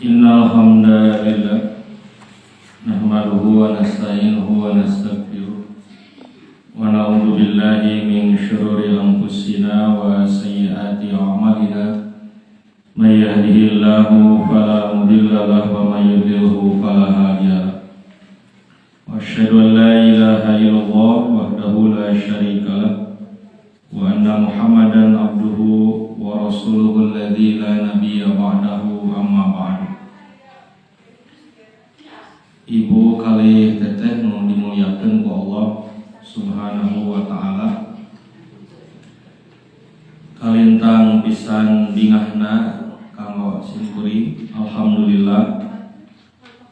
Innal hamdalillah nahmaduhu wa nasta'inuhu wa nastaghfiruh wa na'udzu billahi min shururi anfusina wa sayyiati a'malina may yahdihillahu fala mudilla lahu wa may yudlilhu fala hadiya lahu wa asyhadu an la ilaha illallah wahdahu la syarika lahu wa anna Muhammadan abduhu wa rasuluhu alladzi la nabiyya ba'dahu amma ba'du. Ibu kali teteh nu dimuliakeun ku Allah Subhanahu wa taala. Kalintang pisan bingahna kanggo simkuring alhamdulillah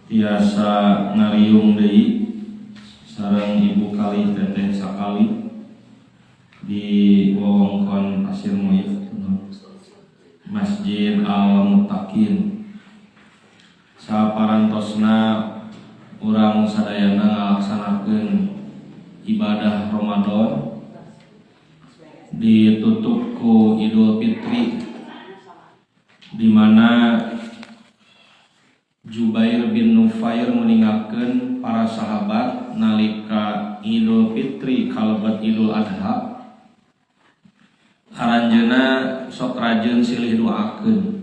tiasa ngariung deui sareng ibu kali teteh sakali di wewengkon Pasir Moya Masjid Al-Muttaqin. Saparantosna urang sadayana ngalaksanakeun ibadah Ramadan ditutup ku Idul Fitri, di mana Jubair bin Nufair meningakeun para sahabat nalika Idul Fitri kalebat Idul Adha haranjeuna sok rajeun silih doakeun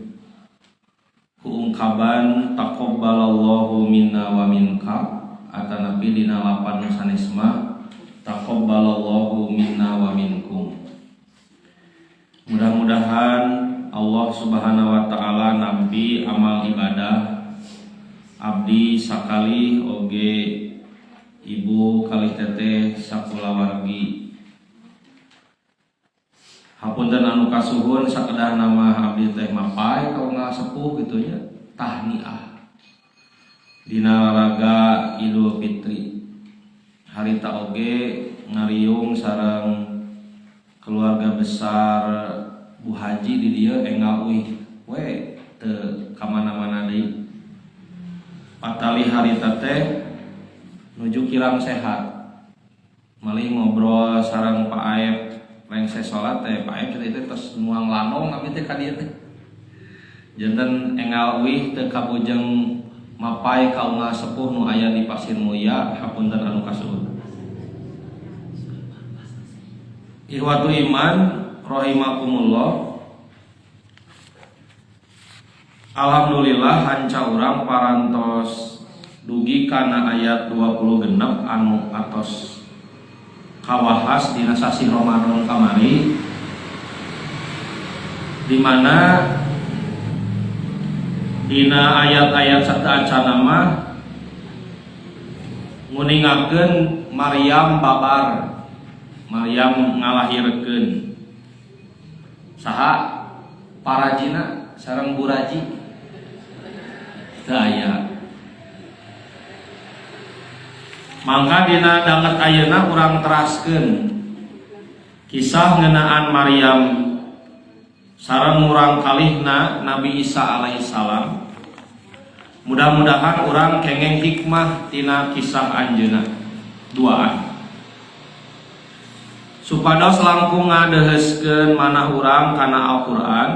ku ungkaban taqabbalallahu minna wa minka atanapi dina lapan sanesma taqabbalallahu minna wa minkum. Mudah-mudahan Allah Subhanahu wa taala nampi amal ibadah abdi sakali oge ibu kali teteh sakulawargi. Hapunten anu kasuhun sakedah nama abdi teh mapai kaula sepuh kitu nya tahniah dina raga Idul Fitri. Harita oge ngariung sareng keluarga besar Bu Haji di dieu enggal uih we teu ka mana-mana deui. Patali harita teh nuju kirang sehat. Malih ngobrol sareng Pak Aep rengse salat teh Pak Aep teh tos nuang lanong abdi teh ka dieu teh. Janten enggal uih teu kabujeng mapai kaula sepuh nu aya di Pasir Moya hapunten anu kasuhun. Ihwatu iman rahimakumullah. Alhamdulillah hanca urang parantos dugi kana ayat 26 anu atos kawahas dina sasi Ramadan kamari, di mana dina ayat-ayat sateuacanna mah nguningakeun Maryam babar, Maryam ngalahirkeun saha parajina sareng buraji teu aya. Mangka dina danget ayeuna urang teraskeun kisah ngeunaan Maryam sareng urang kalihna Nabi Isa alaihissalam. Mudah-mudahan urang kengeng hikmah tina kisah anjeunna duaan supados langkung ngadeheuskeun manah urang kana Al-Qur'an.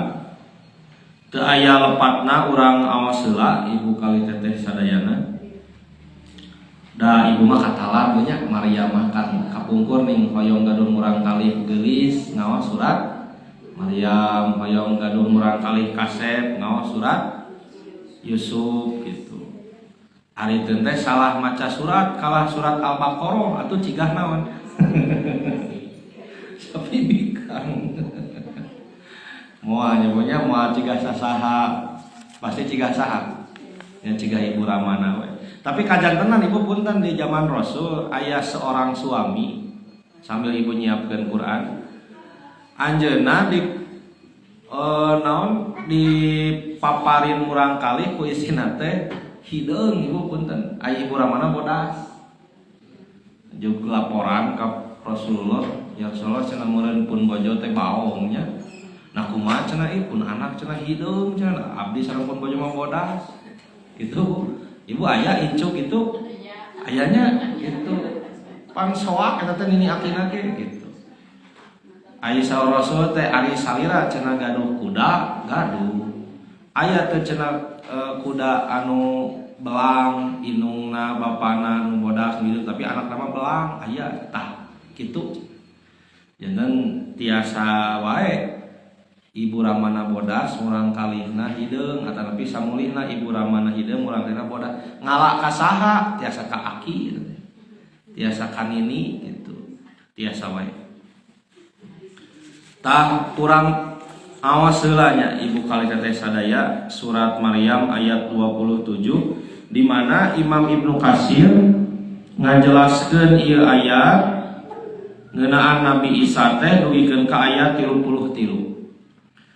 Teu aya lepatna urang aos heula ibu kali teteh sadayana. Da ibu mah katalar nya Maryam mah kan kapungkur ning hoyong gadung urang kalih geulis ngaos surat Maryam, hoyong gadung urang kalih kasep ngaos surat Yusuf gitu. Ari teu teh salah maca surat kalah surat Al-Baqarah atuh cigah naon. Sapi bikang. Moal nyabonya moal cigah sasaha pasti cigah saha. Ya cigah ibu Ramana we. Tapi kajantenan ibu punten di zaman Rasul aya seorang suami sambil ibu nyiapkeun Quran. Anjeunna di naon di paparin murang kalih ku isina teh hideung ibu punten. Aya ibu Ramana bodas. Juk laporan ka Rasulullah, ya Rasulullah cenah meureun pun bojo teh baong nya. Nah kumaha cenah ieu pun anak cenah hideung cenah abdi sareng pun bojo mah bodas. Gitu. Ibu aya incuk itu ayahnya gitu pan soak eta teh nini akina ge gitu. Aisyah Rasul teh ari salira cenah gaduh kuda gaduh aya teu cenah kuda anu belang indungna bapana nu bodas gitu tapi anak nama belang aya tah kitu. Jangan tiasa wae ibu ramana bodas urang kalihna hideung atanapi samulihna ibu ramana hideung urang kalihna bodas ngalak ka saha tiasa ka aki tiasa ka nini gitu tiasa wae tah urang awas heula nya ibu kalih teh sadaya surat Maryam ayat 27 di mana Imam Ibnu Katsir ngajelaskeun ieu ayat ngeunaan Nabi Isa teh dugikeun ka ayat 33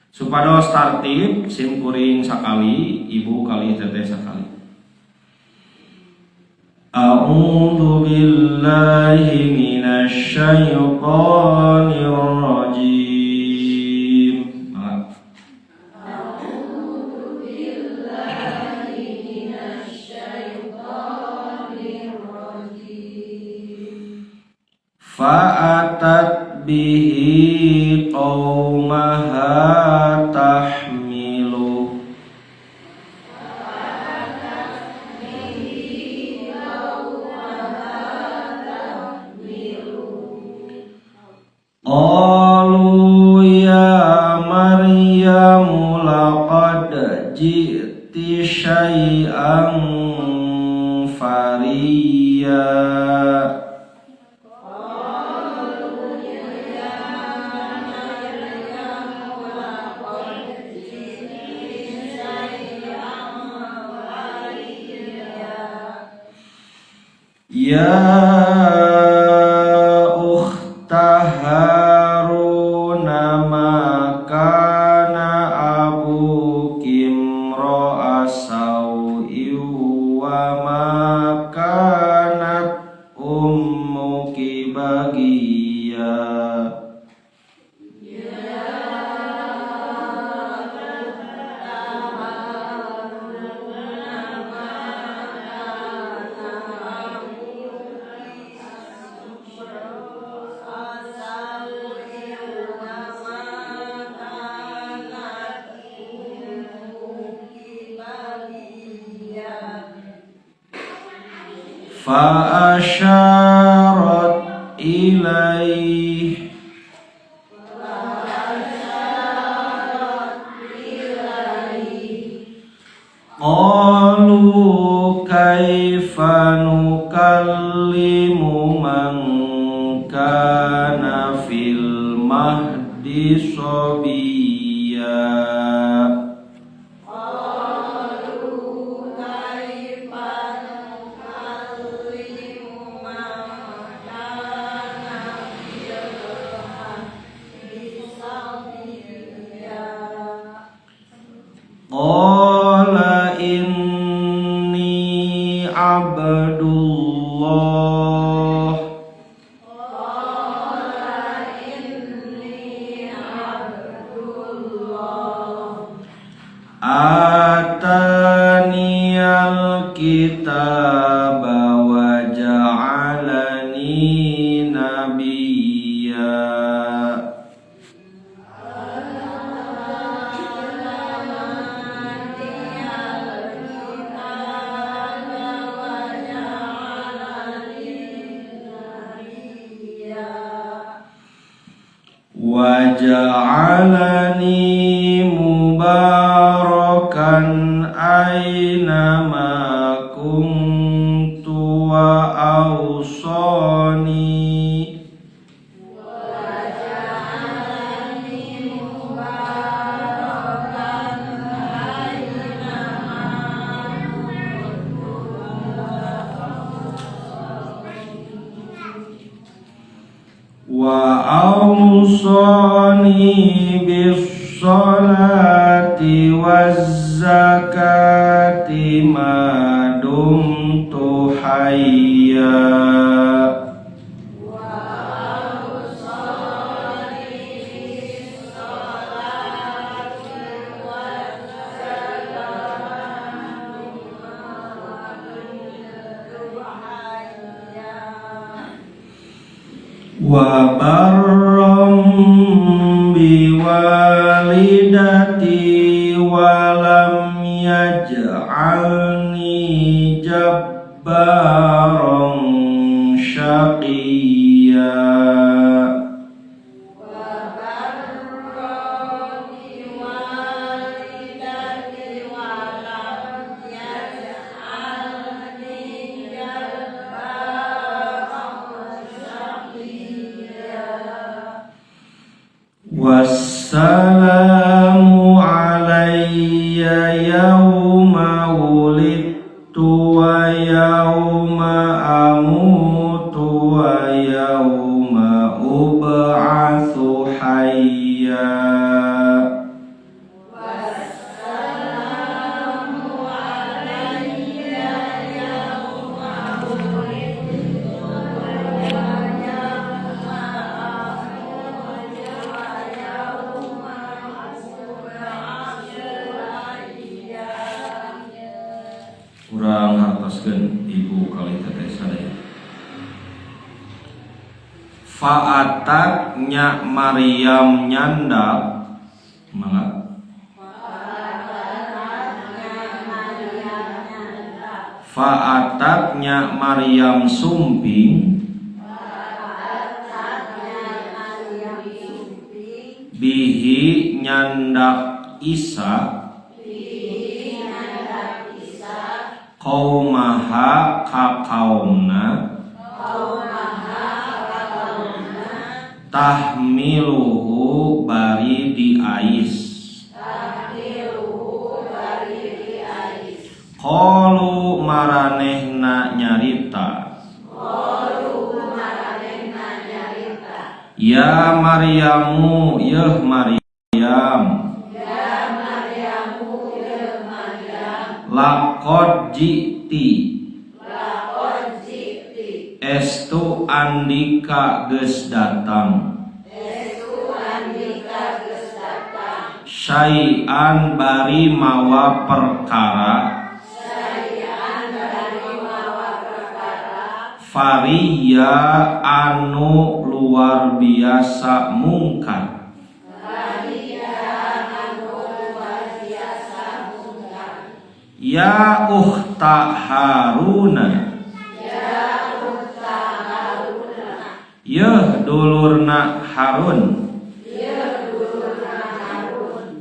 supados tartib sim kuring sakali ibu kali teteh sakali. A'udzu billahi minasy syaithanir rajim. A'udzu billahi minasy syaithanir rajim. Fa'atat bihi qaumaha tahmilu qalu ya Maryamu laqad ji'ti syai'an fariya. Ya ukhta Harun ma kana abuki imra'a sau'in wa ma kanat ummuki baghiya. Fa'asyarat ilaih qalu kaifa nukallimu man kana fil mahdi sabiyya. Qala inni abdullah ataniyal kitaba wa ja'alani nabiyya. Waja'alani mubarakan aynama kuntu wa awsani wa awsani bis salati waz zakati ma dumtu hayya. Wa barram bi walidati walam yaj'alni jabbaran syaqiyya. Wassalamu alayya yawma wulidtu wa yawma amutu wa yawma ub'atsu hayya. Urang hartoskeun ibu kali teteh sadaya. Fa'atat nya Maryam nyandak mangga. Fa'atat nya Maryam sumping bihi nyandak Isa qaumaha ka kaumna tahmiluhu bari diais. Qalu maranehna nyarita ya Maryamu yeuh Maryam laqad ji'ti estu andika geus datang syai'an bari mawa perkara fariya anu luar biasa mungkar. Ya ukhta Haruna yeuh dulurna Harun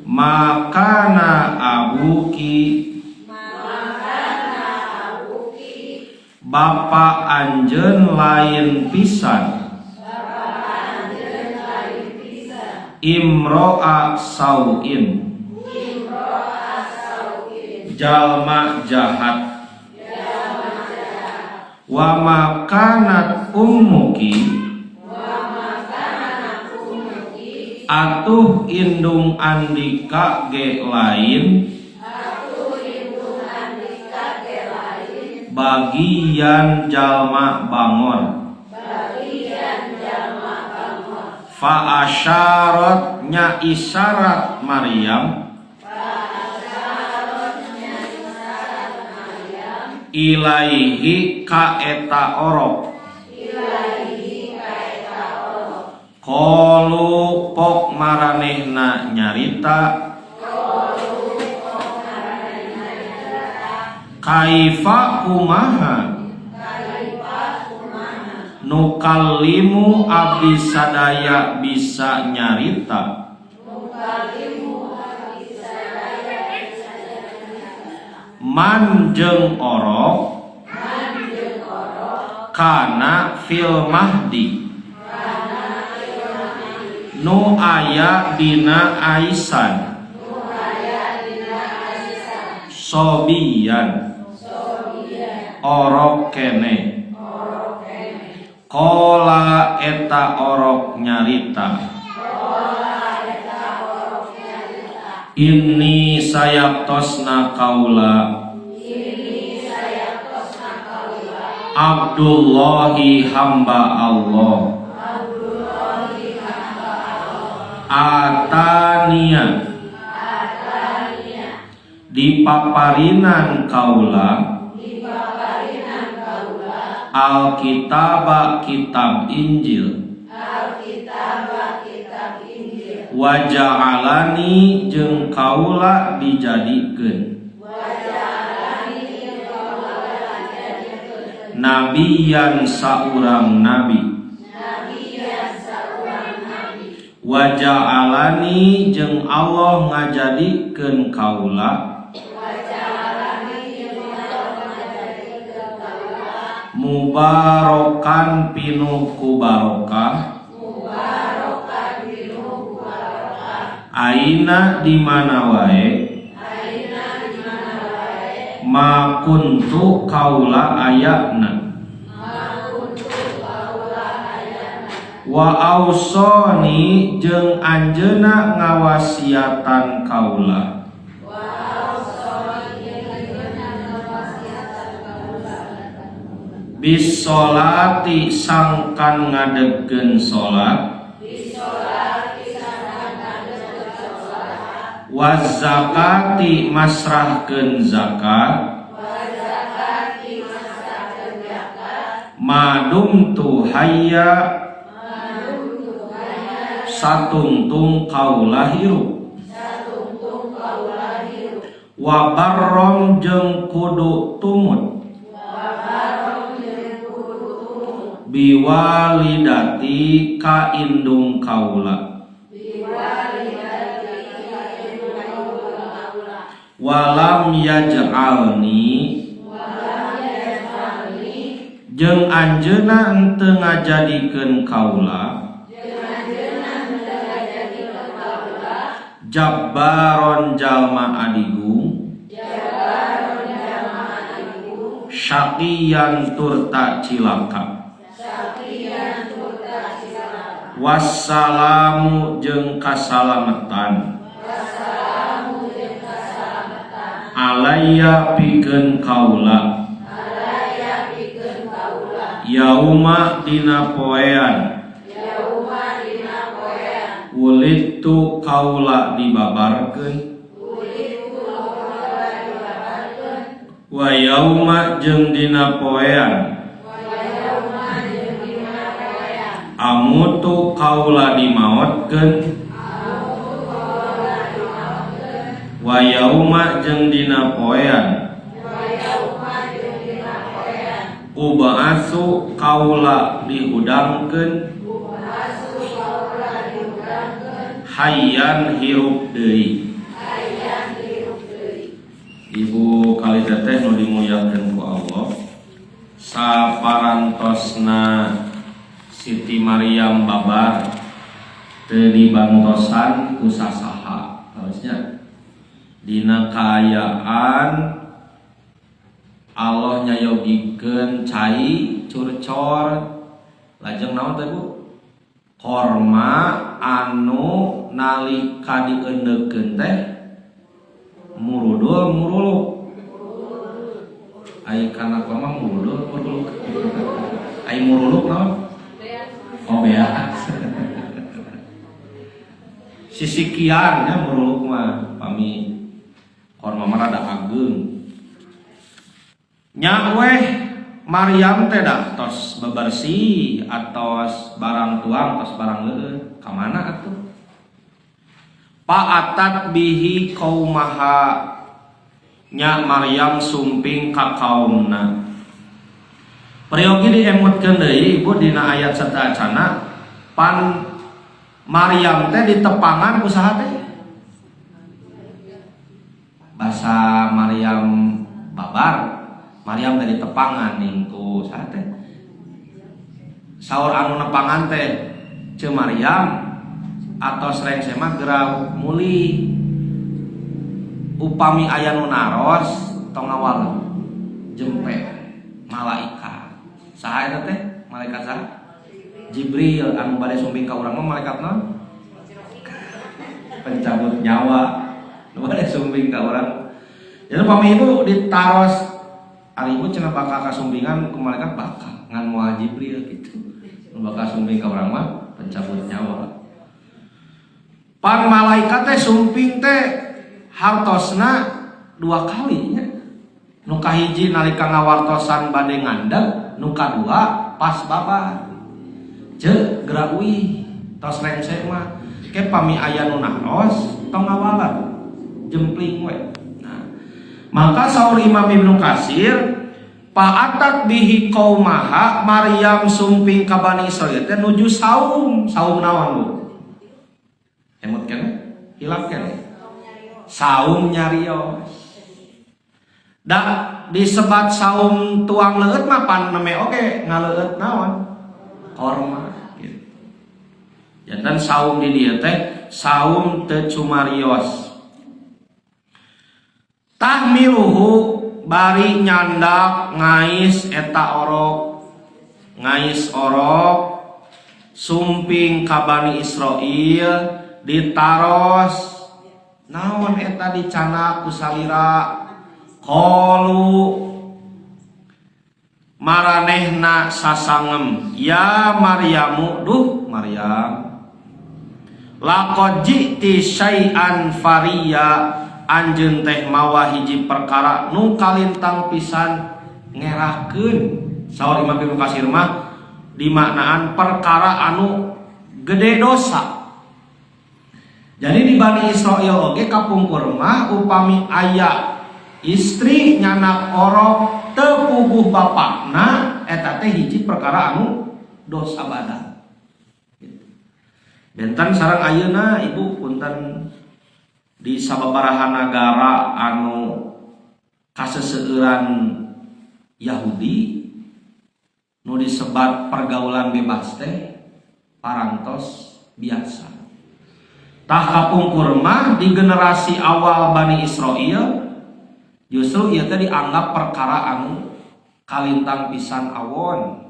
makana abuki bapa anjeun lain pisan imro'a sauin jalma jahat wa makanat ummuki atuh indung andika ge lain bagian jalma bangor fa asyarat nya isyarat Maryam ilaihi ka eta orok qalu pok maranehna nyarita kaifa kumaha nukallimu abdi sadaya bisa nyarita man jeung orok kana fil mahdi nu aya dina aisan sobiyan orok kene qala eta orok nyarita inni sayaqtosna kaula Abdullahi hamba Allah atania dipaparinan kaula Alkitab kitab Injil wa ja'alani jeung kaula dijadikeun nabiyan saurang nabi wa ja'alani jeung Allah ngajadikeun kaula mubarakan pinuh ku barokah aina di mana wae ma kuntu kaula ayatna wa ausoni jeung anjeuna ngawasiatan kaula bis sholati sangkan ngadegkeun salat wa zakati masrahkeun zakat madumtu hayya satungtung kaula hirup wa barrom jeung kudu tumut biwalidati ka indung kaula walam yaj'alni jeung anjeunna henteu ngajadikeun kaula jabbaron jalma adigung syaqiyan turta cilaka wassalamu jeung kasalametan alayya pikeun kaula yauma dina poean ulittu kaula dibabarkeun wa yauma jeung dina poean amutu kaula dimaotkeun wa yauma jeung dina poean uba'asu kaula dihudangkeun hayyan hirup deui. Ibu kali teteh nu dimuliakeun ku Allah saparantosna Siti Maryam babar teu dibantosan ku sasaha harusnya dina kaayaan Allah nyayogikeun cai curcor lajeng naon teh Bu korma anu nalika dieunekeun teh murudul muruluk ai kana mah murudul muruluk ai muruluk naon oh bea sisikian nya muruluk mah pami korma mah rada ageung nya weh Maryam teh dah tos bebersih atos barang tuang tos barang leueuh ka mana atuh Pa'atat bihi qaumaha nya Maryam sumping ka kaumna Priogi diemutkeun deui Ibu dina ayat satacana pan Maryam teh ditepangan ku saha teh basa Maryam babar Maryam teh ditepangan ning ku saha teh saur anu nepangan teh ce Maryam atau sering sema gerau muli upami aya nu naros tong ngawal jempe malaikat saha eta teh malaikat saha Jibril anu bade sumping ka urang mah malaikat naon pencabut nyawa nu bade sumping ka urang jadi upami ibu ditaros ari ibu cenah bakal kasumpingan ku malaikat bakal ngan moal Jibril gitu nu bakal sumping ka urang mah pencabut nyawa pan malaikat teh sumping teh hartosna dua kali nya nu kahiji nalika ngawartosan bade ngandel nu kadua pas babar ceuk geura uih tos rengse mah ke pami aya nu naros tong awalan jempling we. Nah, maka saur Imam Ibnu Katsir pa'atat bihi qaumaha Maryam sumping ka Bani Israil teh nuju saum naon Bu? Emut keneh? Hilap keneh? Saum nyarios. Da disebat saum tuang leueut mah pan neme oge ngaleueut naon? Korma gitu. Jantan saum di dieu teh saum teu cumarios. Tahmiluhu bari nyandak ngais eta orok. Ngais orok sumping ka Bani Israil ditaros naon eta dicanak ku salira qalu maranehna sasangem ya Maryamu duh Maryam laqad ji'ti syai'an fariya anjeun teh mawa hiji perkara nu kalintang pisan ngerahkeun saur Imam Ibnu Katsir mah dimaknaan perkara anu gede dosa. Jadi di Bani Israil oge kapungkur mah upami aya istri nyanak orok teu puguh bapakna eta teh hiji perkara anu dosa badan. Benten sareng ayeuna ibu punten di sababaraha nagara anu kaseseueuran Yahudi nu disebat pergaulan bebas teh parantos biasa. Tah kapungkur mah di generasi awal Bani Israil justru ieu teh dianggap perkara anu kalintang pisan awon.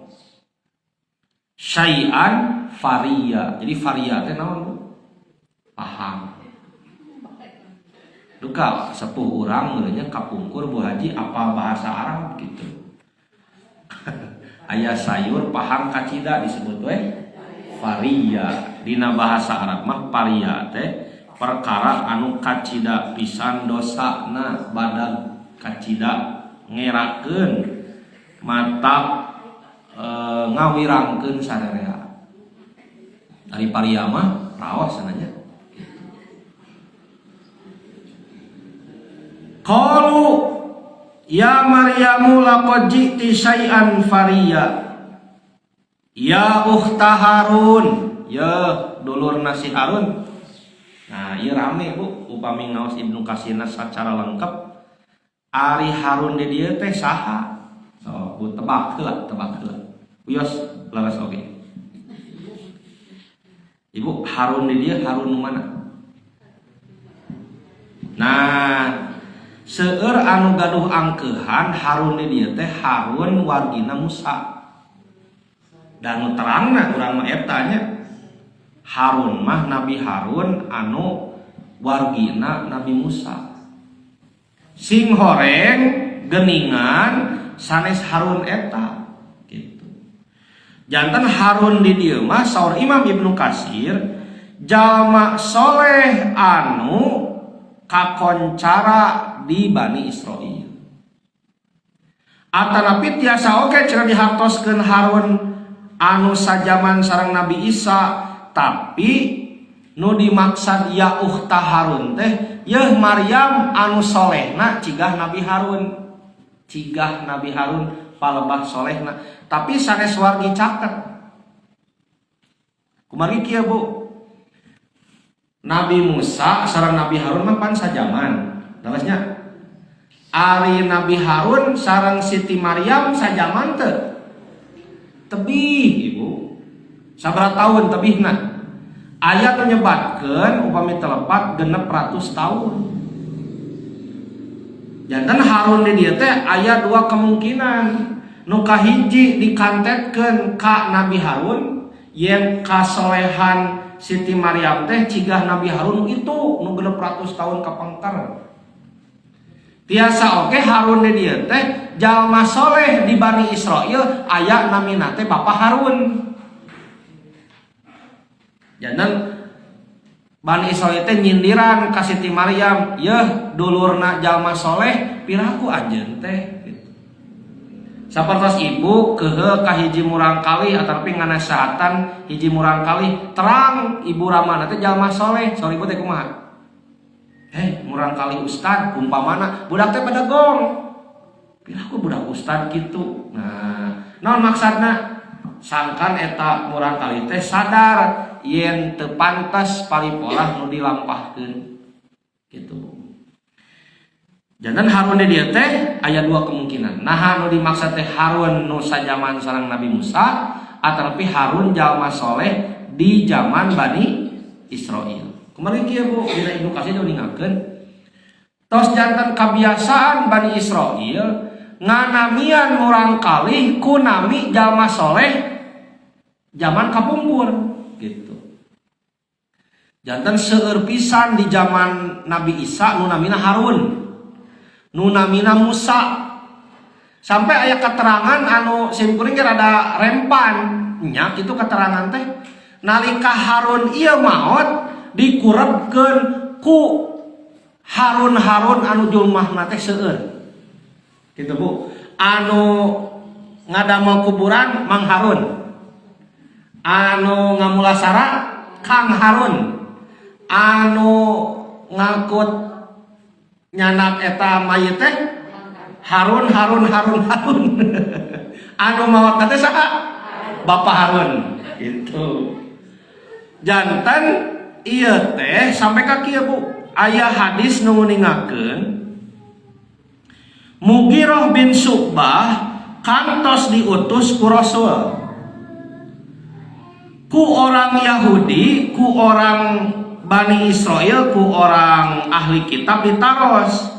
Syai'an fariya. Jadi fariya teh naon? Paham. Duka sepuh urang geureunya kapungkur Bu Haji apal bahasa Arab gitu. Aya sayur paham kacida disebut we fariya. Dina bahasa Arab mah fariya teh perkara anu kacida pisan dosana badag kacida ngerakeun mata ngawirangkeun sarerea. Ari fariya mah raos sananya. Qalu ya Maryamu laqad ji'ti syai'an fariya. Ya ukhta Harun, ya dulurna si Harun. Nah, ieu rame Bu, upami ngaos Ibnu Katsir secara lengkap. Ari Harun di dieu teh saha? So, Bu tebak heula. Wios laras oge. Ibu Harun di dieu Harun mana? Nah, seueur anu gaduh angkeuhan Harun di dieu teh Harun wargina Musa. Dan nu terangna urang mah eta nya Harun mah Nabi Harun anu wargina Nabi Musa. Sing horeng geuningan sanes Harun eta gitu. Janten Harun di dieu mah saur Imam Ibnu Katsir jalma soleh anu kakoncara di Bani Israil. Atanapi tiasa oge cenah dihartoskeun Harun anu sajaman sareng Nabi Isa, tapi nu dimaksud ya ukhta Harun teh yeuh Maryam anu solehna cigah Nabi Harun palebah solehna, tapi sanes wargi caket. Kumaha kieu Bu? Nabi Musa sareng Nabi Harun mah pan sajaman. Dalasnya ari Nabi Harun sareng Siti Maryam sajaman teu? Tebih Ibu. Sabaraha taun tebihna? Ayat menyebatkeun upami telepat 600 tahun. Janten Harun di dieu teh aya dua kemungkinan. Nu kahiji dikantetkeun ka Nabi Harun, yen kasolehan Siti Maryam teh cigah Nabi Harun itu nu 600 tahun kapengker. Tiasa oke Harun di dieu teh jalma soleh di Bani Israil aya namina teh Bapak Harun. Janten Bani Israil teh nyindiran ka Siti Maryam, "Yeuh dulurna jalma soleh piraku anjeun teh." Sapertos ibu kehe ka hiji murang kalih ataupun nganasehatan hiji murang kalih terang ibu ramana teh jalma soleh. Sorry ibu teh kumaha? Murang kalih ustad umpamana budak teh pada gong. Pilaku budak ustad gitu. Nah, naon maksudna? Sangkan eta murang kalih teh sadar yen teu pantes paripolah nu dilampahkeun. Gitu. Jangan Harun di dia teh aya dua kemungkinan. Nah anu dimaksud teh Harun nu sajaman sareng Nabi Musa ataupun Harun jalma soleh di zaman Bani Israil. Kemarin kieu Bu, dina Ibnu Katsir ningakeun tos janten kebiasaan Bani Israil nganamian murang kalih ku nami jalma soleh zaman kapungkur gitu. Janten seueur pisan di zaman Nabi Isa nu namina Harun. Nunamina Musa sampai ayat keterangan anu simkuring rada rempan nya itu keterangan teh nalika Harun ieu maot dikurebkeun ku Harun anu julmahna teh seueur kitu Bu, anu ngadamel kuburan Mang Harun, anu ngamulasara Kang Harun, anu ngangkut nyanak eta mayit teh Harun anu maot teh saha? Bapak Harun gitu. Janten ieu teh sampai ka kieu Bu, aya hadis nu ningakeun Mughirah bin Syu'bah kantos diutus ku Rasul ku orang Yahudi, ku orang Bani Israel, ku orang ahli kitab ditaros.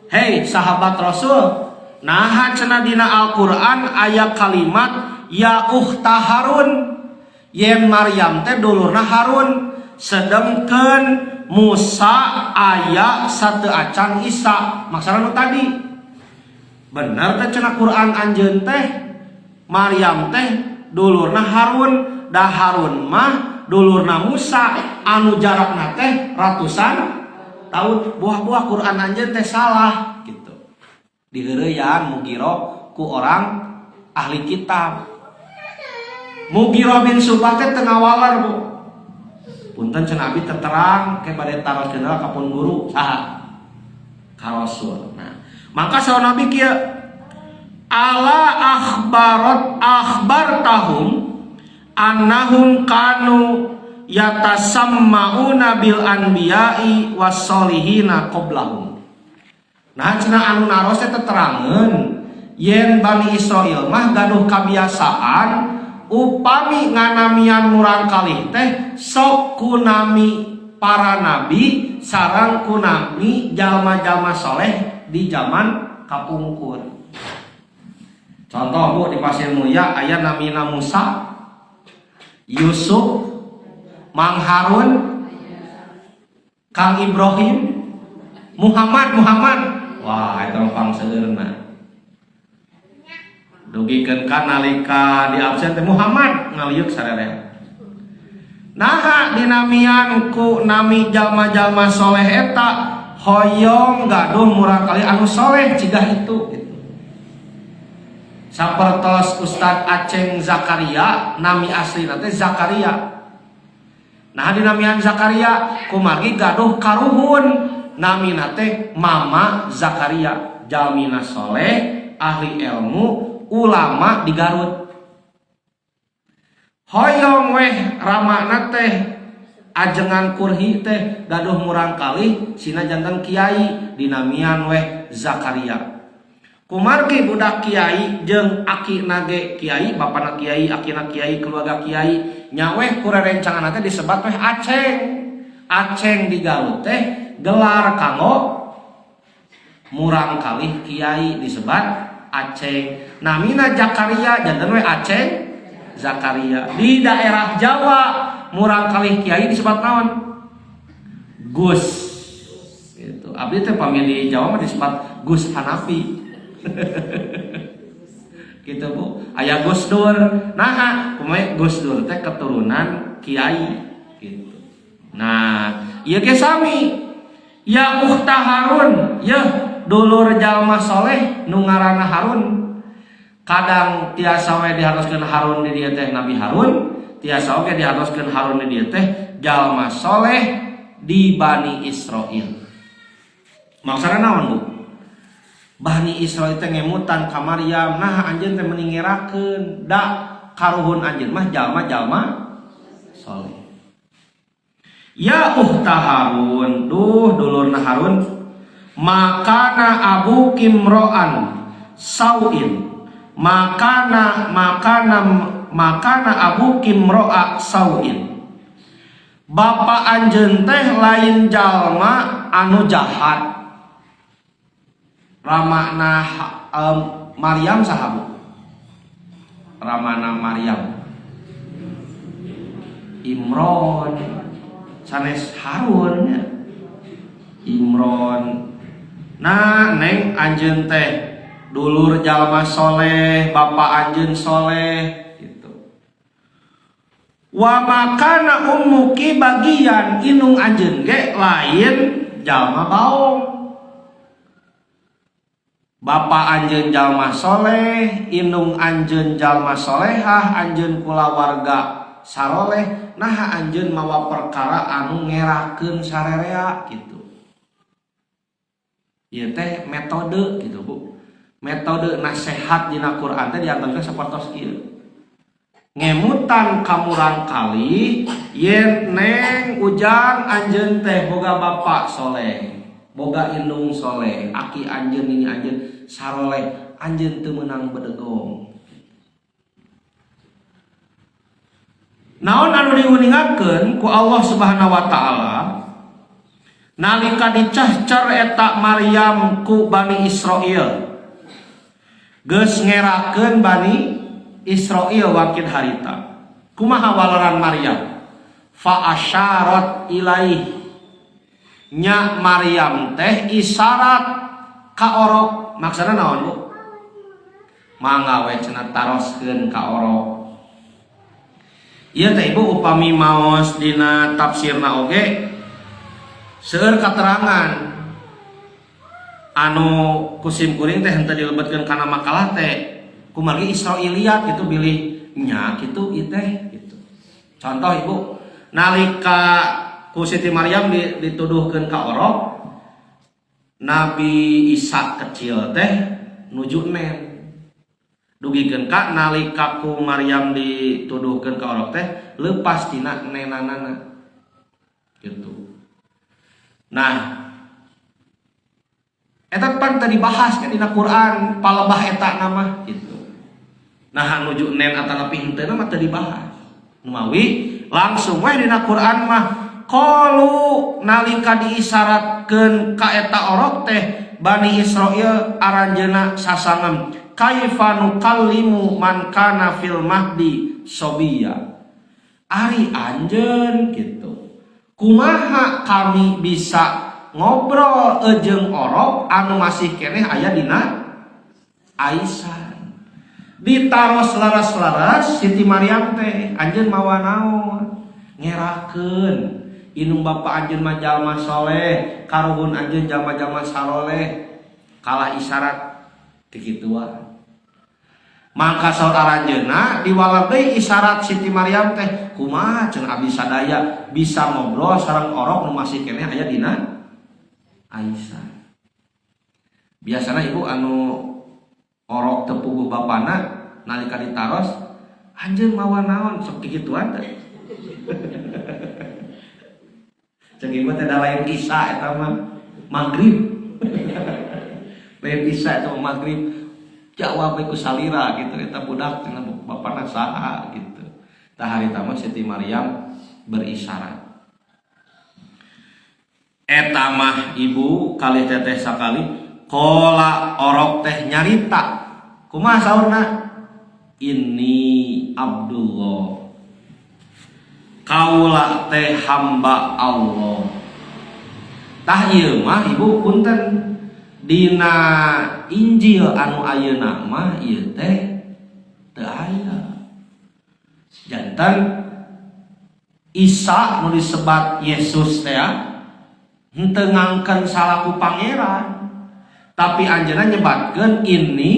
Hei sahabat Rasul, naha cenah dina Al-Qur'an aya kalimat ya ukhta Harun, yen Maryam teh dulurna Harun, sedengkeun Musa aya sateu acan Isa. Maksudna nu tadi bener teh cenah Qur'an anjeun teh Maryam teh dulurna Harun, dah Harun mah dulurna Musa anu jarakna teh ratusan tahun. Buah-buah Quran anjeun teh salah gitu. Diheureuyan Mughirah ku orang ahli kitab. Mughirah bin Syu'bah teh teu ngawaler Bu. Punten cenah abi teu terang ke bade taroskeun ka pun guru saha? Ka Rasul. Nah, maka saha Nabi kieu ala akhbartahum annahum kanu yatasammauna bil anbiya'i wassolihina qoblahum. Nah cenah anu naros teh terangeun yen Bani Israil mah gaduh kabiasaan upami nganamian murang kalih teh sok kunami para nabi sareng kunami jalma-jalma soleh di zaman kapungkur. Contoh Bu di Pasir Mulia aya namina Musa, Yusuf, Mang Harun, Kang Ibrahim, Muhammad. Wah, itu pang seueurna. Dugikeun ka nalika di absen teh Muhammad ngaliuk sarere. Naha dinamian ku nami jalma-jalma soleh eta hoyong gaduh murang kali anu soleh cigah itu gitu. Sapertos Ustad Aceng Zakaria nami aslina teh Zakaria. Nah dinamian Zakaria kumargi gaduh karuhun namina teh Mama Zakaria, jalmina soleh ahli ilmu ulama di Garut. Hoyong weh ramana teh ajengan kurhi teh gaduh murang kalih sina janten kiai dinamian weh Zakaria. Kumargi budak kiai jeung aki nage kiai, bapana kiai, akina kiai, keluarga kiai nyaweh kurerencangan teh disebat weh Aceng. Aceng di Garut teh gelar kanggo murang kalih kiai disebat Aceng. Namina Zakaria janten weh Aceng Zakaria. Di daerah Jawa murang kalih kiai disebut naon? Gus. Gitu. Abdi teh pamili Jawa mah disebut Gus Hanafi. Gitu Bu, aya Gus Dur. Nah, kumaha Gus Dur teh keturunan kiai gitu. Nah, ieu ge sami. Ya ukhta Harun, ya dulur jalma soleh nu ngaranna Harun. kadang tiasa we diharoskeun Harun di dieu teh Nabi Harun, tiasa oge diharoskeun Harun di dieu teh jalma soleh di Bani Israil. Maksudna naon, Bu? Bani Israil teh ngemutan ka Maryam, nah anjeun teh meni ngerakeun da karuhun anjeun mah jalma-jalma soleh. Ya ukhta Harun, duh dulurna Harun, makana abu kimroan sauin, makana abu kimroa sauin. Bapak anjeun teh lain jalma anu jahat. Ramana Maryam sahabu. Ramana Maryam Imron sanes Harun ya. Imron. Nah, neng anjeun teh dulur jalma soleh, bapak anjeun soleh gitu. Wa makana ummuki bagian inung anjeun ge lain jalma baong. Bapak anjeun jalma soleh, inung anjeun jalma solehah, anjeun kulawarga saroleh, nah anjeun mawa perkara anu ngerakeun sarerea gitu. Ieu teh metode gitu, Bu. Metode nasihat dina Quran teh diantaranya sapertos kieu. Ngemutan kamurang kali yen neng ujang anjeun teh boga bapak soleh, boga indung soleh, aki anjeun ini anjeun saroleh, anjeun teu meunang bedegong. Naon anu diuningakeun ku Allah Subhanahu wa taala nalika dicahcar eta Maryam ku Bani Israil. Geus ngerakeun Bani Israil wakil harita. Kumaha walaran Maryam? Fa asyarat ilaih. Nya Maryam teh isyarat ka orok. Maksudna naon, Bu? Mangga we cenah taroskeun ka orok. Ieu teh Ibu upami maos dina tafsirna oge seueur katerangan anu kusim kuring teh henteu dilebetkeun kana makalah teh kumargi Israiliyat gitu bilih nya kitu ieu teh gitu. Contoh Ibu, nalika ku Siti Maryam dituduhkeun ka orok, Nabi Isa kecil teh nuju nen. Dugikeun ka nalika ku Maryam dituduhkeun ka orok teh leupas tina nenanana. Gitu. Nah, eta pan tadi dibahas kan dina Quran, palebah eta nama gitu. Nah, nuju nen atanapi henteu mah teu dibahas. Numawi langsung we dina Quran mah qalu nalika diisyaratkeun ka eta orok teh Bani Israil aranjeuna sasangem kaifa nukallimu man kana fil mahdi sobiya. Ari anjeun gitu. Kumaha kami bisa ngobrol jeung orok anu masih keneh aya dina Aisyah. Ditaros laras-laras Siti Maryam teh anjeun mawa naon? Ngerakeun inung bapak anjeun mah jalma soleh, karuhun anjeun jalma-jalma saloleh. Kalah isyarat tikituan. Maka saur aranjeunna diwalar deui isyarat Siti Maryam teh kumaha cenah abdi sadaya bisa ngobrol sareng orok nu masih keneh aya dina Aisyah. Biasana Ibu anu orok teu puguh bapana nalika ditaros anjeun mawa naon sok kikituan teh. Ceuk Ibu teh da lain Isya eta mah magrib. Lain Isya eta mah magrib. Jawab ku salira gitu eta budak cenah bapana saha gitu. Tah harita mah Siti Maryam berisyarat. Eta mah Ibu kalih teteh sakali qala orok teh nyarita. Kumaha saurna? Inni Abdullah. Kaula teh hamba Allah. Tah ieu mah Ibu punten dina Injil anu ayeuna mah ieu teh teu aya. Janten Isa nu disebat Yesus teh henteu ngangkeun salaku pangeran, tapi anjeunna nyebatkeun ini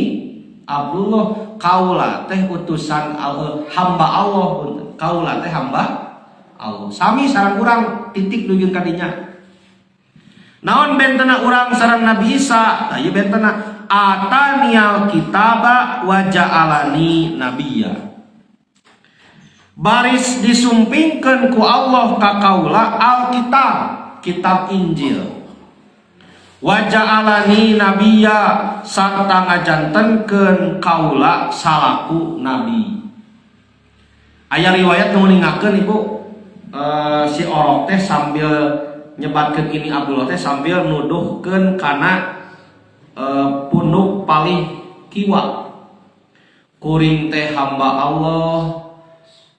Abdullah kaula teh utusan hamba Allah, kaula teh hamba Allah. Sami sareng urang titik nuju kadinya. Naon bentena urang sareng Nabi Isa? Tah ieu bentena ataniyal kitaba wa ja'alani nabiyya. Baris disumpingkeun ku Allah ka kaula Alkitab, kitab Injil. Wa ja'alani nabiyya sarta ngajantenkeun kaula salaku nabi. Aya riwayat nu ningakeun Ibu, si Orok teh sambil nyebatkeun ini Abdullah teh sambil nuduhkeun kana punduk palih kiwa. Kuring teh hamba Allah.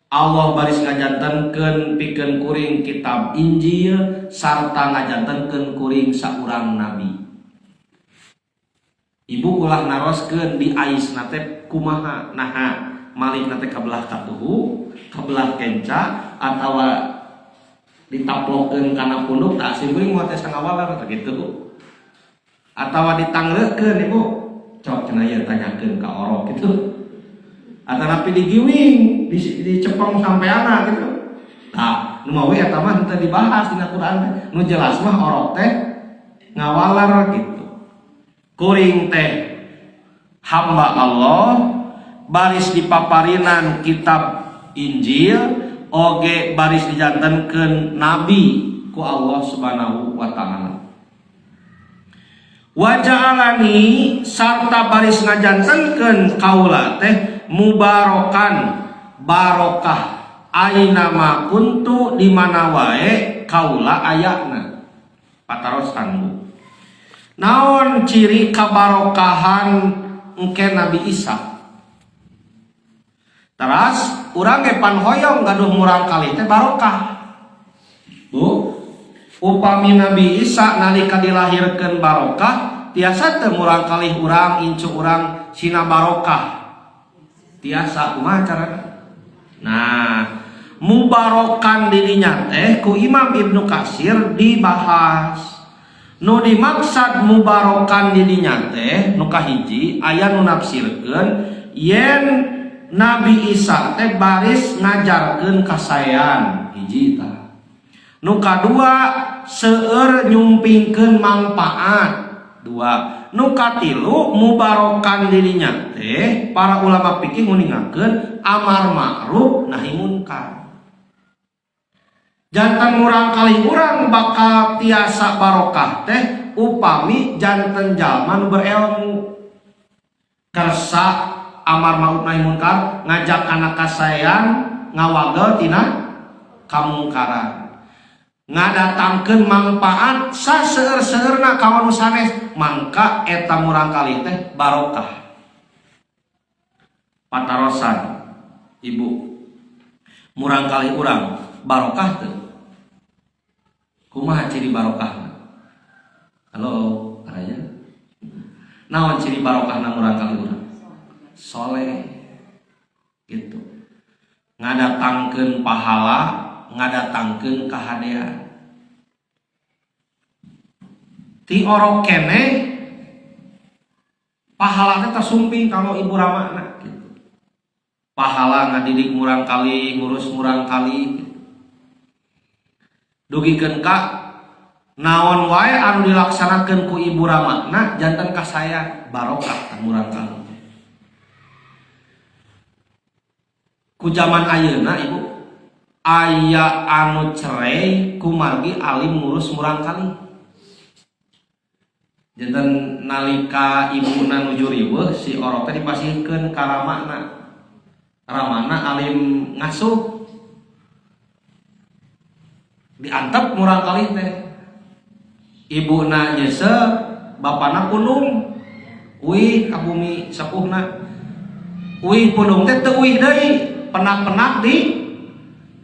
Allah baris ngajantenkeun pikeun kuring kitab Injil sarta ngajantenkeun kuring saurang nabi. Ibu ulah naroskeun di aisna teh kumaha naha malikna teh kabelah katuhu, kabelah kenca atawa ditaplokeun kana punduk tak simkuring moal teh sangawalar atau gitu. Atawa ditangreukeun Ibu. Cok cenah ieu tanyakeun ka Orok gitu. Atau napi digiwing, dicepeng sampai anak gitu. Nah, nu mah we eta mah teu dibahas dina Quran. Nu jelas mah Orok teh ngawalar gitu. Kuring teh hamba Allah baris dipaparinan kitab Injil oge baris dijantenkeun nabi ku Allah Subhanahu wa taala. Wa ja'alani sarta baris ngajantenkeun kaula teh mubarokan barokah aina ma kuntu di mana wae kaula ayana. Patarosan Bu. Naon ciri kabarokahan engke Nabi Isa? Teras urang ge panhoyong gaduh murang kali teh barokah. Bu, upami Nabi Isa nalika dilahirkeun barokah, tiasa teu murang kali urang incu urang sina barokah. Tiasa kumaha carana? Nah, mubarokan dirinya teh ku Imam Ibnu Katsir dibahas. Nu dimaksud mubarokan dirinya teh nu kahiji aya nu nafsirkeun yen Nabi Isa teh baris ngajarkeun kasayan hiji tah. Nu kadua seueur nyumpingkeun manfaat. Dua. Nu katilu mubarokan dirinya teh para ulama fikih nguningakeun amar ma'ruf nahi munkar. Janten murang kali urang bakal tiasa barokah teh upami janten jalma nu berilmu. Kersa amar ma'ruf nahi munkar ngajak anak kasayan ngawagel tina kamungkaran. Ngadatangkeun manfaat saseueur-seueurna ka anu sanes mangka eta murang kali teh barokah. Patarosan Ibu, murang kali urang barokah teu? Kumaha ciri barokahna? Halo, aya? Naon ciri barokahna murang kali urang? Soleh. Gitu. Ngadatangkeun pahala, ngadatangkeun kahadean. Ti Orok kene pahala teh tersumping kalau ibu ramana gitu. Pahala ngadidik murang kali, ngurus murang kali gitu. Dugikeun ka naon wae anu dilaksanakeun ku ibu ramana janten ka saya barokah murang kali. Ku zaman ayeuna Ibu aya anu cerai kumargi alim ngurus murang kali. Janten nalika ibuna nuju riweuh si Orok teh dipasihkeun ka ramana. Ramana alim ngasuh. Diantep murang kali teh. Ibuna nyesel, bapana pundung. Uih ka bumi sepuhna. Uih pundung teh teu uih deui. Penak-penak di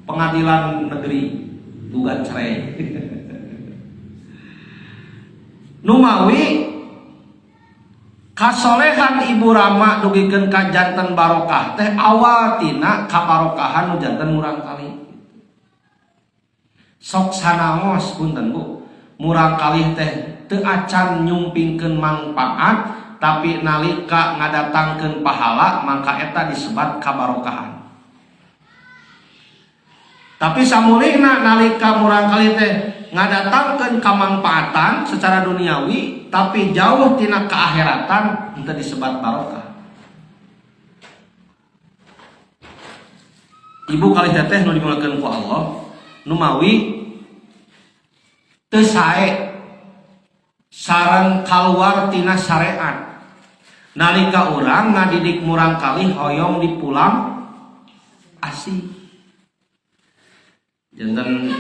pengadilan negeri gugat cerai. Numawi kasolehan ibu rama dugikeun ka janten barokah teh awal tina kabarokahan nu janten murang kali. Sok sanaos punten Bu, murang kali teh teu acan nyumpingkeun manfaat tapi nalika ngadatangkeun pahala mangka eta disebat kabarokahan. Tapi samulihna nalika murangkali teh ngadatangkeun kamanfaatan secara duniawi tapi jauh tina keakhiratan henteu disebat barokah. Ibu kali teteh nu dimulakeun ku Allah nu mawi teu sae sareng kaluar tina syariat. Nalika urang ngadidik murangkali hoyong dipulang asih. Janten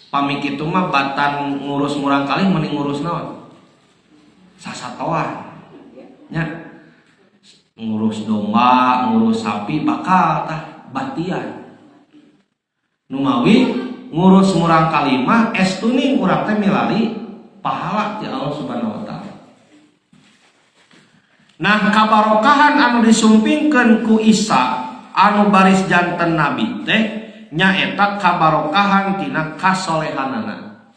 pamik itu mah batan ngurus murangkali mending ngurus naon? Sasatoan. Nya ngurus domba, ngurus sapi bakal tah batian. Nu mawi ngurus murangkali mah estuning urang teh milari pahala ti Allah Subhanahu wa taala. Nah, kabarokahan anu disumpingkeun ku Isa anu baris janten nabi teh nyaeta kabarokahan tina kasolehanana.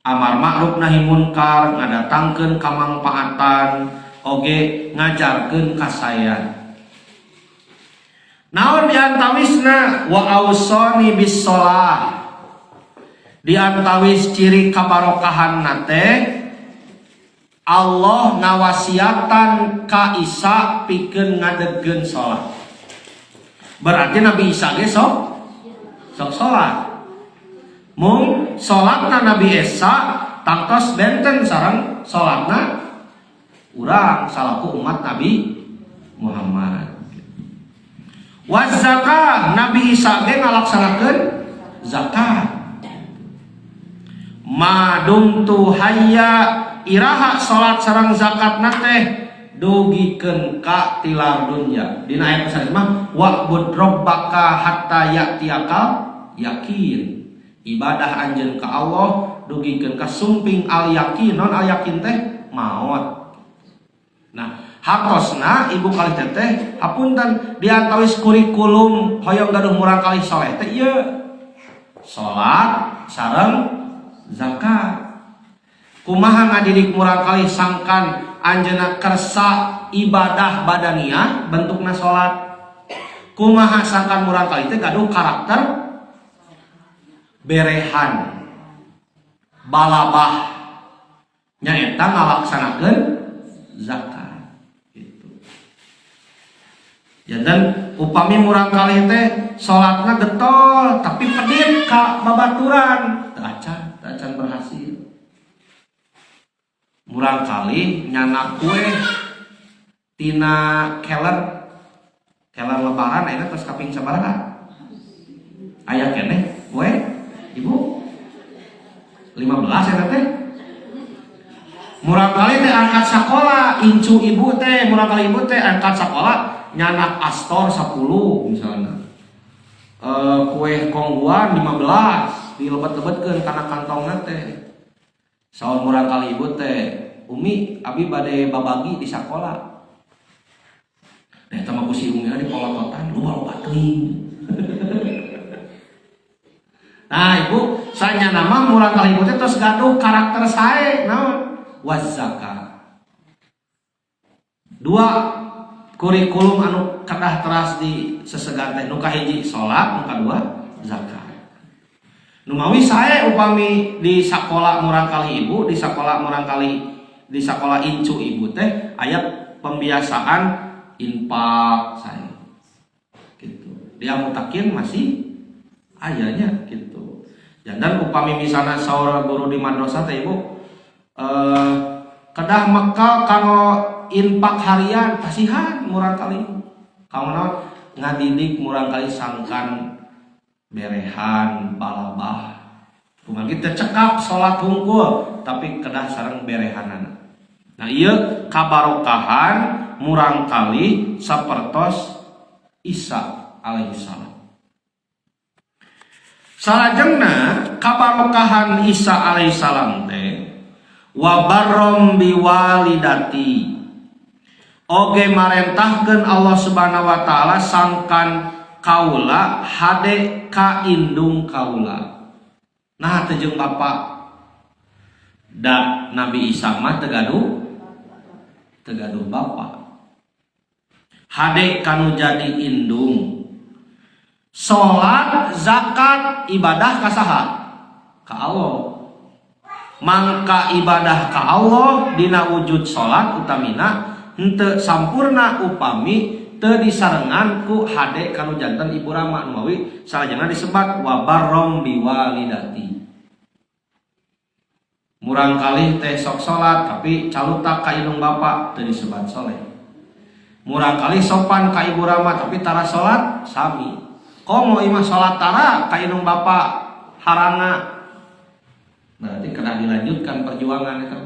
Amar ma'ruf nahi munkar, ngadatangkeun kamangpaatan, oge ngajarkeun kasayan. Naon diantawisna wa ausani bis shalah. Diantawis ciri kabarokahan nate Allah ngawasiatan ka Isa pikeun ngadegkeun salat. Berarti Nabi Isa ge sok salat. Mung salatna Nabi Isa tangtos benten sareng salatna urang salaku umat Nabi Muhammad. Wa zakah Nabi Isa ge ngalaksanakeun zakat. Madumtu hayya iraha salat sareng zakat nate dugikeun ka tilar dunya. Dina ayat sanes mah wa'bud rabbaka hatta ya'tiyaka yakin. Ibadah anjeun ka Allah dugikeun ka sumping al yakin. Non al yakin teh maot. Nah, hartosna ibu kali teteh hapunten diantawis kurikulum hoyong gaduh murangkali saleh teh ieu salat sareng zakat. Kumaha ngadidik murangkali sangkan anjeunna kersa ibadah badaniah bentukna salat. Kumaha sangkan murangkali teh gaduh karakter berehan balabah nyaeta ngalaksanakeun zakat gitu. Ya dan upami murangkali teh salatna getol tapi pedit ka babaturan teu acan berhasil. Murangkali nyana kue tina keler lebaran ayeuna tos kaping sabaraha? Aya keneh kue ibu 15 eta teh. Murangkali teh angkat sakola incu ibu teh, murangkali ibu teh angkat sakola nyana astor 10 misalnya. Kue kongguan 15 dilebet-lebetkeun kana kantongna teh. Saur murangkali ibu teh, Umi abi bade babagi di sakola. Eta mah ku si Umi di polototan, loba teuing. Nah, ibu sanya nama murangkali ibu teh tos gaduh karakter sae naon? Wazzakat. 2 kurikulum anu kedah teras di sesegan teh nu kahiji salat, nu kadua zakat. Nu mawi sae upami di sakola murangkali ibu, di sakola incu ibu teh aya pembiasaan infak sae. Gitu. Dia mutakin masih ayanya gitu. Dan upami misalna saur guru di madrasah teh ibu kedah mekal kanggo infak harian kasihan murangkali. Kamu ngadidik murangkali sangkan berehan balabah. Kumaha kita cekap salat hungkul tapi kedah sareng berehanana. Nah, ieu kabarokahan murangkali sapertos Isa alaihissalam. Salajengna kabarokahan Isa alaihissalam teh wa barrom biwalidati. Oge marentahkeun Allah Subhanahu wa taala sangkan kaula hade ka indung kaula. Nah teh jeung bapa da Nabi Isa mah teu gaduh tegaduh bapa. Hade kanu jadi indung. Salat, zakat, ibadah ka saha? Ka Allah. Mangka ibadah ka Allah dina wujud salat utamina henteu sampurna upami teu disarengan ku hade kanu janten ibu rama anu mawi salajengna disebat wa barrom biwalidati. Murang kali teh sok salat tapi calutak ka indung bapa teu disebat soleh. Murang kali sopan ka ibu rama tapi tara salat sami. Komo imah salat tara ka indung bapa haranga. Berarti kena dilanjutkan perjuangan itu.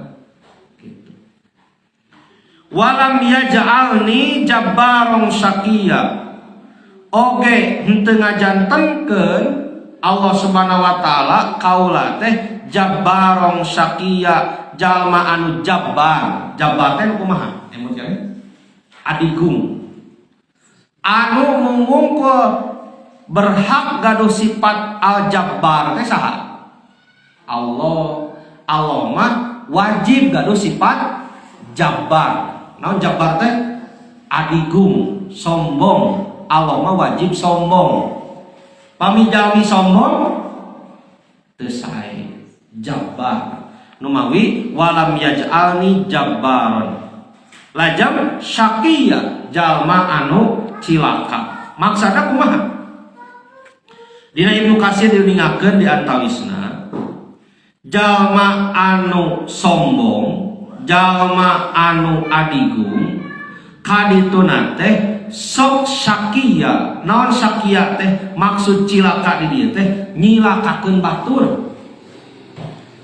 Gitu. Walam yaj'alni jabbarong syaqiya. Oge henteu ngajantenkeun Allah Subhanahu wa taala kaula teh jabbarong syaqiya, jalma anu jabbar. Jabbar teh kumaha? Emosian adigung. Anu mungungkeun berhak gaduh sifat al-jabbar teh saha? Allah mah wajib gaduh sifat jabbar. Naon jabbar teh? Adigung, sombong. Allah mah wajib sombong. Pamijalmi sombong teu sae jabbar. Nu mawi walam yaj'alni jabbaron. Lajam syaqiya, jalma anu cilaka. Maksudna kumaha? Dina Ibnu Katsir diuningakeun di antawisna jalma anu sombong, jalma anu adigung, kadituna teh sok syaqiya. Naon syaqiya teh? Maksud cilaka di dieu teh nyilakakeun batur.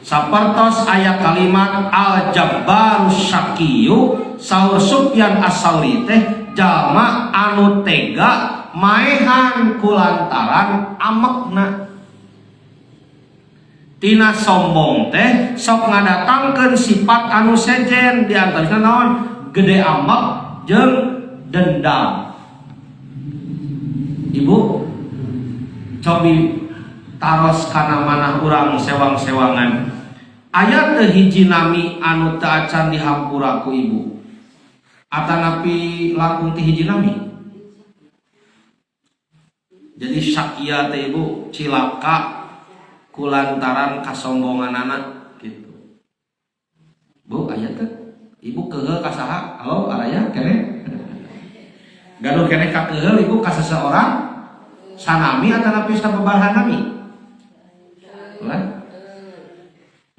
Sapertos aya kalimat al-jabbarus syaqiyu, saur Sufyan as-Tsauri teh jalma anu tega maehan kulantaran amekna. Tina sombong teh sok ngadatangkeun sifat anu sejen, di antaranya naon? Gede amak jeung dendam. Ibu cobi taros kana manah urang sewang-sewangan. Aya teu hiji nami anu teu acan dihampura ku ibu? Atanapi langkung teu hiji nami? Jadi syakia teh ibu cilaka kulantaran kasombongan anak gitu. Bu aya teh ibu keheul ka saha? Halo araya kene. Gaduh kene ka keheul ibu ka seseorang sanami atanapi sababaraha nami? Ulah.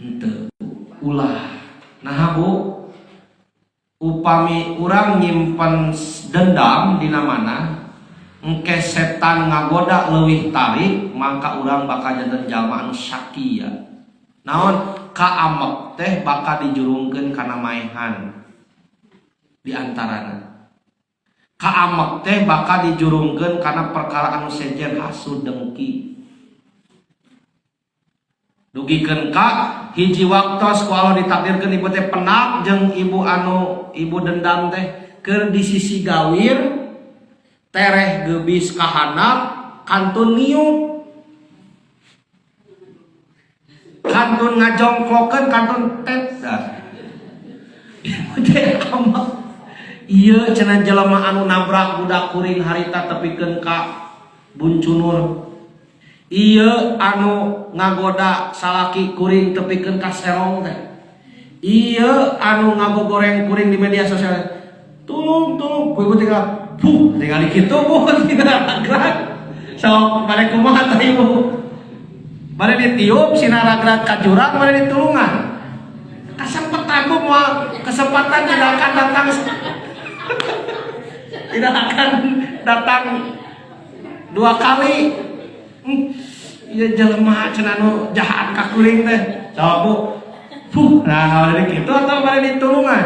Henteu. Ulah. Nah bu, upami urang nyimpen dendam dina mana? Engke setan ngagoda leuwih tarik, maka urang bakal janten jalma anu syaqiya. Naon? Kaamek teh bakal dijurungkeun kana maehan di antarana. Kaamek teh bakal dijurungkeun kana perkara anu sejen hasud dengki. Dugikeun ka hiji waktos ku Allah ditakdirkeun ibu teh penak jeung ibu dendam teh keur di sisi gawir. Tereh gebis kahanap kantun niup, kantun ngajongklokeun kantun tetar. Ieu teh amak. Ieu cenah jelema anu nabrak budak kuring harita tepikeun ka buncunur. Ieu anu ngagoda salaki kuring tepikeun ka serong teh. Ieu anu ngabogoreng kuring di media sosial. Tulung ibu tinggal tinggal dikitu bu, tidak gerak. So, balik kumaha teh ibu? Balik ditiup, sinar gerak ka jurang, balik ditulungan. Kesempatan bu, kesempatan tidak akan datang. Tidak akan datang dua kali. Iya jelema cenah nu jahat ka kuring teh. Jawab bu. Nah, balik dikitu atau balik ditulungan?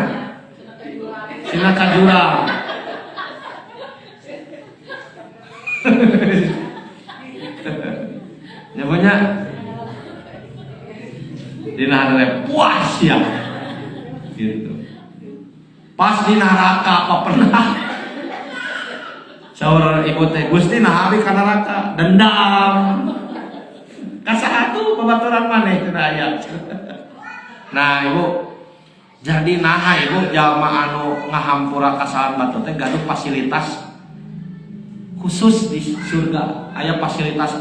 Sinar ka jurang. Nyamanya dina hareup puas ya gitu. Pas di neraka apa pernah saur ibu teh Gusti nah hari ka neraka dendam ka saatu babaturan maneh cenah aya. Nah ibu Jadi naha ibu jalma anu ngahampura kasalahan batu teh gaduh fasilitas khusus di surga, aya fasilitas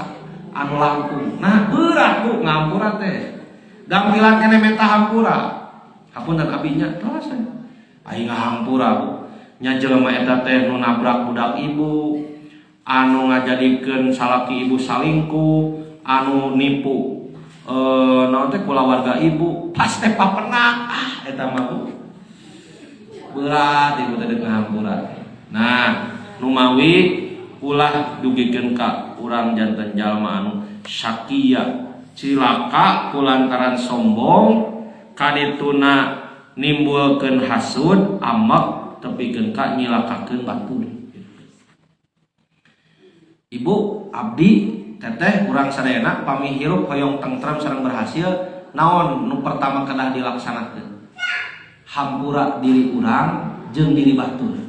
anu langkung. Nah berat bu ngahampura teh gampilan kene menta hampura hapunten abinya terus aing ngahampura bu nya jelema eta teh nu nabrak budak ibu, anu ngajadikeun salaki ibu salingkuh, anu nipu naon teh kula warga ibu pas teh papenang eta mah berat ibu teh ngahampura. Nah nu mawi ulah dugikeun ka urang janten jalma anu syakia cilaka kulantaran sombong kadituna nimbulkeun hasud amak tepikeun ka nyilakakeun batur. Ibu abdi teteh urang sadayana pami hirup hoyong tentrem sareng berhasil naon nu pertama kedah dilaksanakeun hampura diri urang jeung diri batur.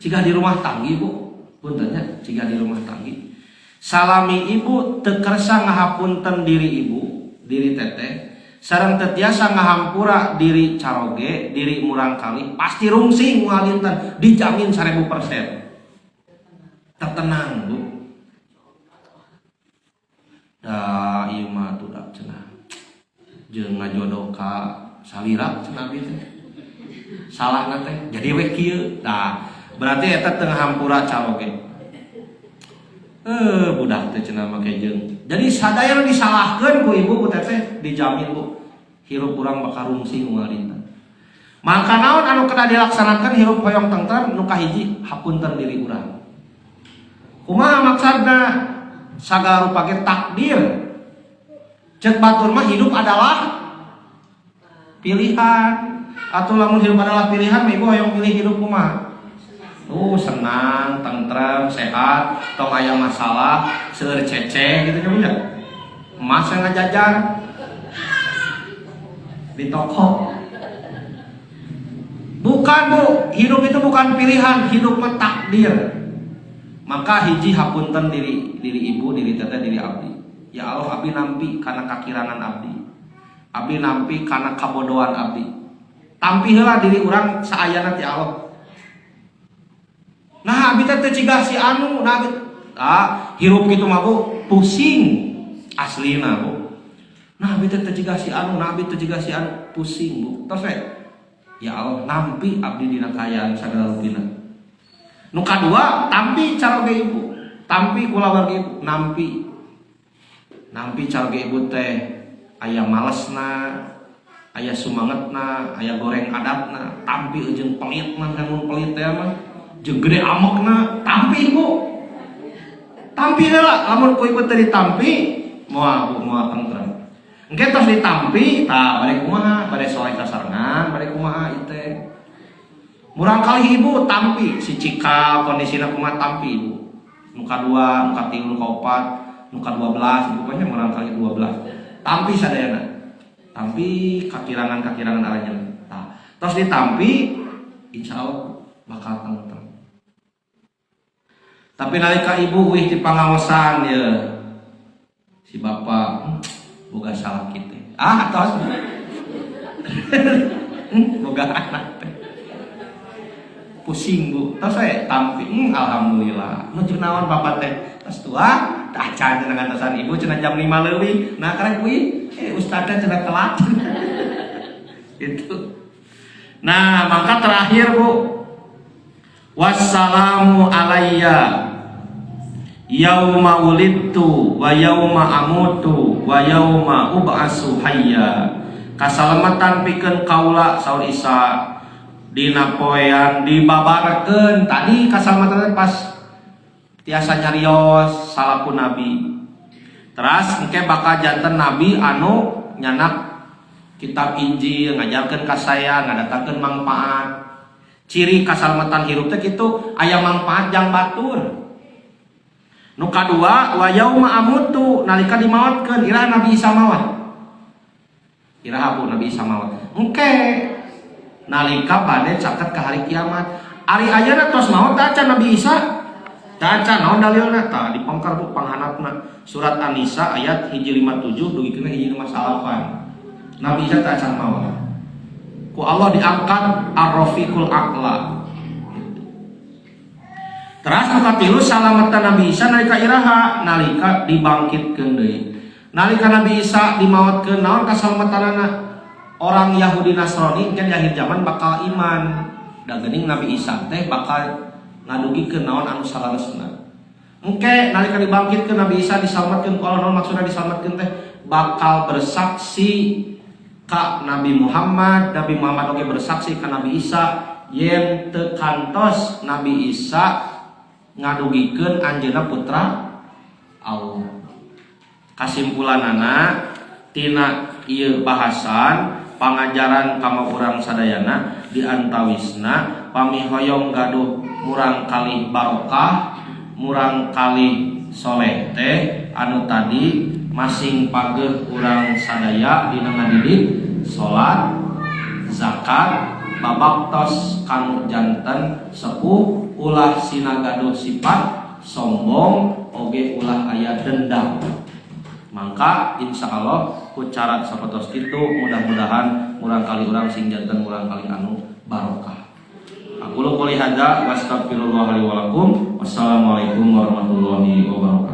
Jika di rumah tanggi bu punten nya jika di rumah tanggi salami ibu teu kersa ngahapunten diri ibu diri teteh sareng teu tiasa ngahampura diri caroge diri murang kali pasti rungsing ngalinten dijamin 1000%. Tertenang bu da ieu mah tudak cenah jeung ngajodoh ka salira cenah abi teh salahna teh jadi we kieu. Nah berarti eta teu ngahampura caroge budak teh cenah make jeung jadi sadaya disalahkeun ku ibu ku teteh dijamin bu hirup urang bakal rungsing ngalinten. Maka naon anu kedah dilaksanakeun hirup hoyong tentrem nu kahiji hapunten diri urang. Kumaha maksudna sagala rupa ge takdir. Cek batur mah hidup adalah pilihan. Atuh lamun hidup adalah pilihan, ibu hoyong pilih hidup kumaha? Senang, tentrem, sehat, tong aya masalah, seueur cece gitu nya. Emas yang ngajajar di toko. Bukan bu, hidup itu bukan pilihan, hidup mah takdir. Maka hiji hapunten diri ibu, diri teteh, diri abdi. Ya Allah abdi nampi karena kakirangan abdi. Abdi nampi karena kabodohan abdi. Tampi heula diri urang saayana ti Allah. Nah abdi teh cigah si anu, nah hirup kitu mah bu pusing aslina bu. Nah abdi teh cigah si anu, nah abdi teh cigah si anu pusing bu. Terus ya Allah nampi abdi dina kayaan sagala rupina. Nu kadua tampi caroge ibu, tampi kula warga ibu, nampi caroge ibu teh aya malesna, aya sumangetna, aya goreng adatna, tampi jeung pelitna mun pelit teh mah, jeung gede amokna, tampi ibu. Tampi heula, lamun ku ibu teh ditampi, moal tentrem. Engke tos ditampi, tah bade kumaha, bade soleh sasarengan, bade kumaha ieu teh. Murang kali ibu tampi si cika kondisina kumaha tampi ibu. Muka 2, muka 3, muka 4, muka 12 ibu banyak murang kali 12. Tampi sadayana. Tampi kakirangan aranya. Nah, terus ditampi insyaallah bakal tentrem. Tapi nalika ibu wih di pangaosan ya si bapak boga salah kitu. Tos. Boga anak teh. Pusing bu, terus saya tampi, alhamdulillah. Nu cek naon bapak teh, terus tua, tah can cenah ngantosan ibu cenah jam 5 leuwih. Nah karek kuy, ustaz teh cenah telat. Gitu. Nah maka terakhir bu, wassalamu alayya yauma wulidtu wa yauma amutu wa yauma ub'atsu hayya. Kasalamatan pikeun kaula saur Isa dina poean dibabarkeun tadi kasalamatan pas tiasa nyarios salaku nabi. Terus engke bakal janten nabi anu nyanak kitab Injil ngajarkeun ka saya ngadatangkeun manfaat. Ciri kasalamatan hirup teh kitu aya manfaat jang batur. Nu kadua wa yauma amutu nalika dimaotkeun iraha Nabi Isa maot. Iraha bu Nabi Isa maot. Engke nalika bade caket ke hari kiamat. Ari ayeuna tos maot tah can Nabi Isa. Tah can naon dalilna tah dipangkar bu panghanapna surat An-Nisa ayat 57 dugikeun 58. Nabi Isa tah can maot. ku Allah diangkat ar-rafiqul a'la. Terus nu katilu salametan Nabi Isa nalika iraha nalika dibangkitkeun deui. Nalika Nabi Isa dimaotkeun naon kasalamatanana? Orang Yahudi Nasrani kan di akhir zaman bakal iman. Da geuning Nabi Isa teh bakal ngadugikeun naon anu salaresna. Engke nalika dibangkitkeun Nabi Isa diselamatkeun ku Allah, naon maksudna diselamatkeun teh? Bakal bersaksi ka Nabi Muhammad oge bersaksi ka Nabi Isa yen teu kantos Nabi Isa ngadugikeun anjeunna putra Allah. Kasimpulanana tina ieu bahasan pangajaran kama urang sadayana diantawisna pamihoyong gaduh murang kalih barokah, murang kalih soleh teh anu tadi masing pageuh urang sadaya dina ngadidik salat, zakat, babaktos kanu janten sepuh ulah sina gaduh sifat sombong oge ulah aya dendam. Mangka insya Allah ku cara sapatos itu mudah-mudahan murang kali urang sing janten murang kali anu barokah. Aku qouli hadza wa astaghfirullah li wa lakum. Wassalamualaikum warahmatullahi wabarakatuh.